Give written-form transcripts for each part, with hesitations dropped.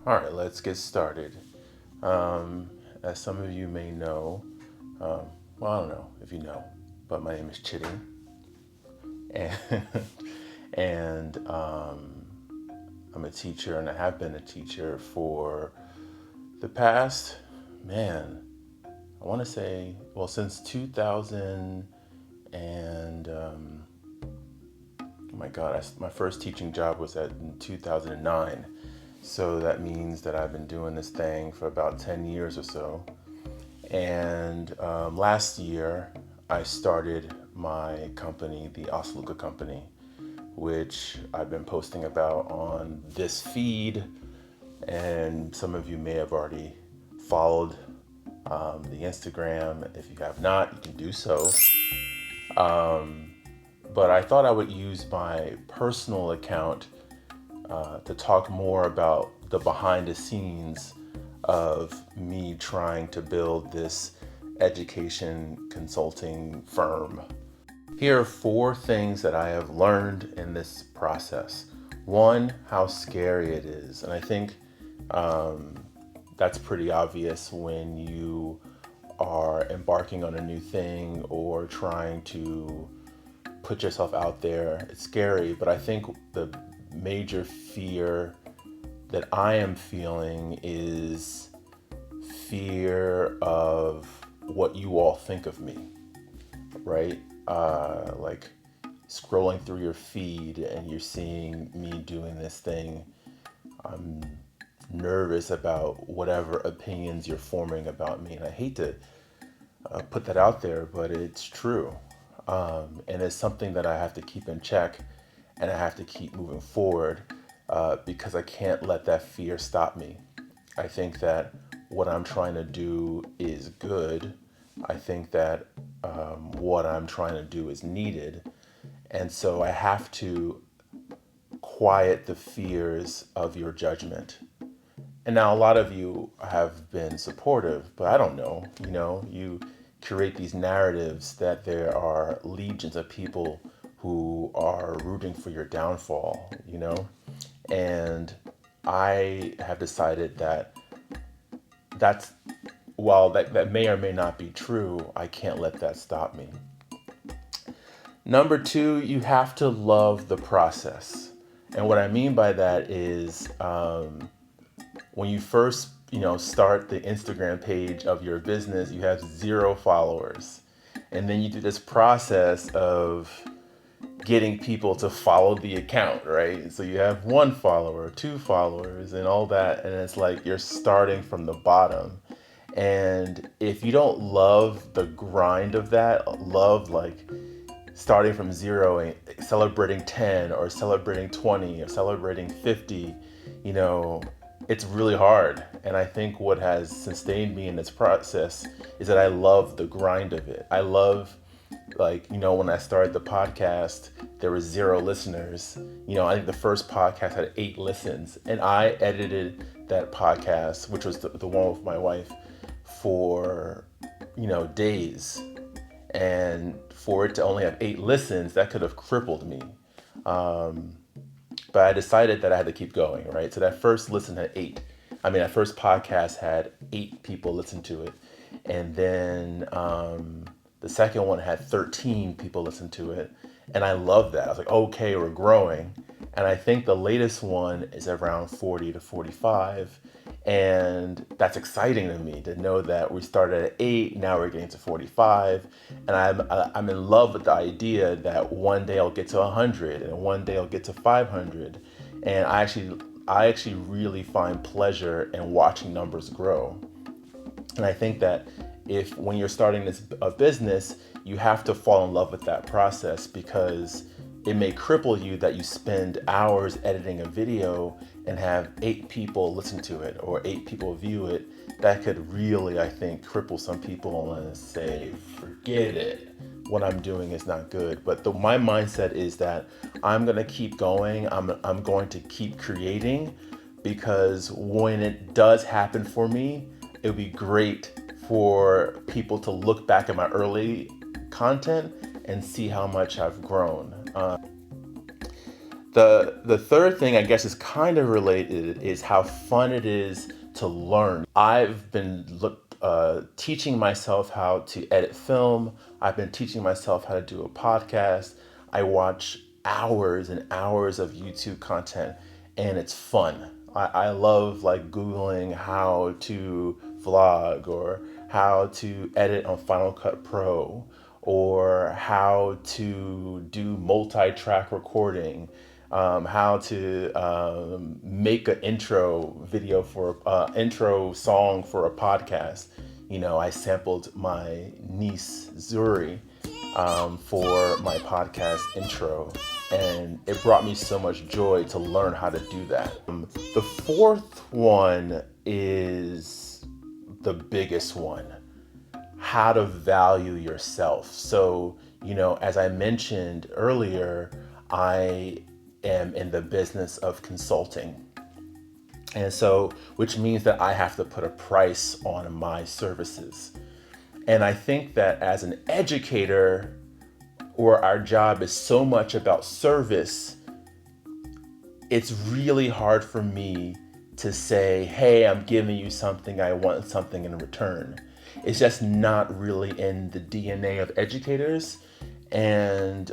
All right, let's get started. As some of you may know, well, I don't know if you know, but my name is Chitty, and and I'm a teacher, and I have been a teacher for the past, man, I want to say, well, since 2000, and oh my God, my first teaching job was in 2009. So that means that I've been doing this thing for about 10 years or so. And last year, I started my company, the Osluka Company, which I've been posting about on this feed. And some of you may have already followed the Instagram. If you have not, you can do so. But I thought I would use my personal account to talk more about the behind the scenes of me trying to build this education consulting firm. Here are 4 things that I have learned in this process. One, how scary it is. And I think that's pretty obvious when you are embarking on a new thing or trying to put yourself out there. It's scary, but I think the major fear that I am feeling is fear of what you all think of me, right? Like scrolling through your feed and you're seeing me doing this thing. I'm nervous about whatever opinions you're forming about me. And I hate to put that out there, but it's true. And it's something that I have to keep in check and I have to keep moving forward because I can't let that fear stop me. I think that what I'm trying to do is good. I think that what I'm trying to do is needed. And so I have to quiet the fears of your judgment. And now a lot of you have been supportive, but I don't know, you create these narratives that there are legions of people who are rooting for your downfall, And I have decided that while that may or may not be true, I can't let that stop me. Number 2, you have to love the process. And what I mean by that is when you first, start the Instagram page of your business, you have 0 followers. And then you do this process of getting people to follow the account, right? So you have 1 follower, 2 followers, and all that. And it's like you're starting from the bottom. And if you don't love the grind of that, love like starting from 0 and celebrating 10 or celebrating 20 or celebrating 50, it's really hard. And I think what has sustained me in this process is that I love the grind of it. I love, when I started the podcast, there were 0 listeners. I think the first podcast had 8 listens, and I edited that podcast, which was the one with my wife, for, days. And for it to only have 8 listens, that could have crippled me. But I decided that I had to keep going, right? So that first listen had 8. That first podcast had 8 people listen to it. And then the second one had 13 people listen to it. And I love that. I was like, okay, we're growing. And I think the latest one is around 40 to 45. And that's exciting to me to know that we started at 8, now we're getting to 45. And I'm in love with the idea that one day I'll get to 100 and one day I'll get to 500. And I actually really find pleasure in watching numbers grow. And I think that when you're starting a business, you have to fall in love with that process because it may cripple you that you spend hours editing a video and have 8 people listen to it or 8 people view it. That could really, I think, cripple some people and say, forget it. What I'm doing is not good. But my mindset is that I'm going to keep going. I'm going to keep creating because when it does happen for me, it would be great for people to look back at my early content and see how much I've grown. The third thing I guess is kind of related is how fun it is to learn. I've been teaching myself how to edit film. I've been teaching myself how to do a podcast. I watch hours and hours of YouTube content, and it's fun. I love like Googling how to vlog or how to edit on Final Cut Pro or how to do multi-track recording, how to make an intro video for intro song for a podcast. You know, I sampled my niece Zuri for my podcast intro, and it brought me so much joy to learn how to do that. The fourth one is the biggest one: how to value yourself. So, you know, as I mentioned earlier, I am in the business of consulting. And so, which means that I have to put a price on my services. And I think that as an educator, or our job is so much about service, it's really hard for me to say, hey, I'm giving you something, I want something in return. It's just not really in the DNA of educators. And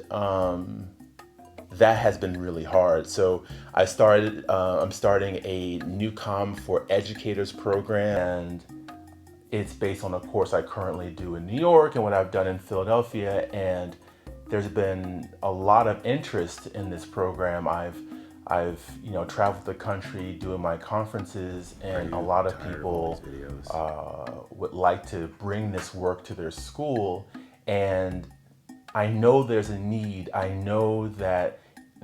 that has been really hard. So I'm starting a new com for educators program, and it's based on a course I currently do in New York and what I've done in Philadelphia. And there's been a lot of interest in this program. I've traveled the country doing my conferences, and a lot of people would like to bring this work to their school. And I know there's a need. I know that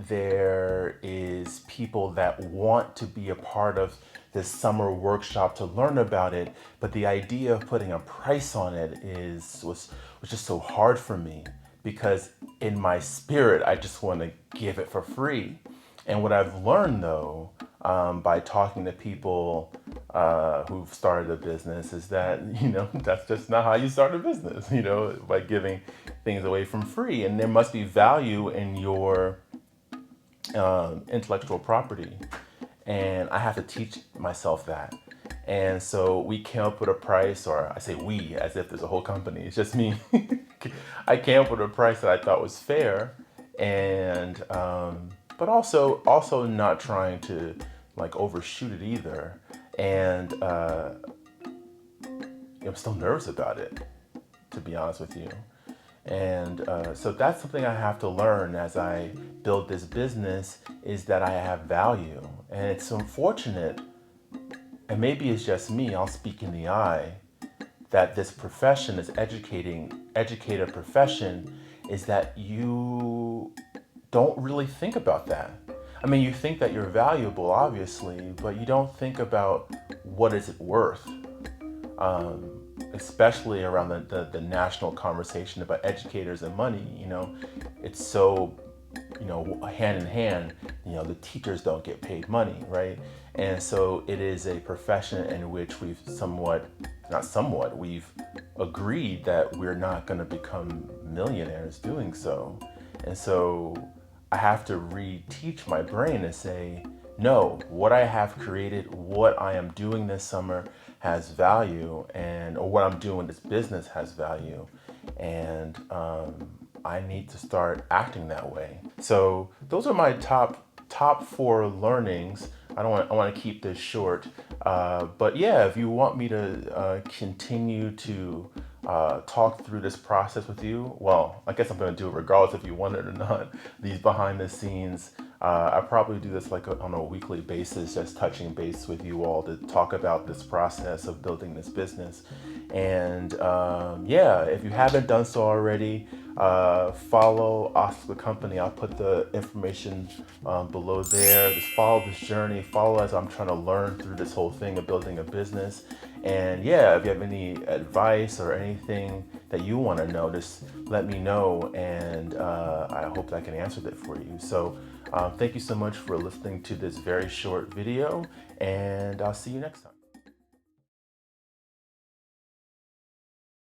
there is people that want to be a part of this summer workshop to learn about it, but the idea of putting a price on it was just so hard for me, because in my spirit I just want to give it for free. And what I've learned though, by talking to people who've started a business, is that, you know, that's just not how you start a business, you know, by giving things away from free. And there must be value in your intellectual property. And I have to teach myself that. And so we came up with a price, or I say we as if there's a whole company, it's just me. I came up with a price that I thought was fair, and but also not trying to like overshoot it either. And I'm still nervous about it, to be honest with you. And so that's something I have to learn as I build this business, is that I have value. And it's unfortunate, and maybe it's just me, I'll speak in the eye, that this profession, this educator profession, is that you don't really think about that. I mean, you think that you're valuable, obviously, but you don't think about what is it worth. Especially around the national conversation about educators and money. You know, it's so, you know, hand in hand. You know, the teachers don't get paid money, right? And so it is a profession in which we've we've agreed that we're not going to become millionaires doing so. And so I have to reteach my brain and say, no, what I have created, what I am doing this summer has value, or what I'm doing this business has value, and I need to start acting that way. So those are my top 4 learnings. I want to keep this short, but yeah, if you want me to continue to talk through this process with you, well, I guess I'm going to do it regardless if you want it or not. These behind the scenes, I probably do this on a weekly basis, just touching base with you all to talk about this process of building this business. And yeah, if you haven't done so already, follow Oscar Company. I'll put the information below there. Just follow this journey, follow as I'm trying to learn through this whole thing of building a business. And yeah, if you have any advice or anything that you want to know, just let me know, and I hope that I can answer that for you. So thank you so much for listening to this very short video, and I'll see you next time.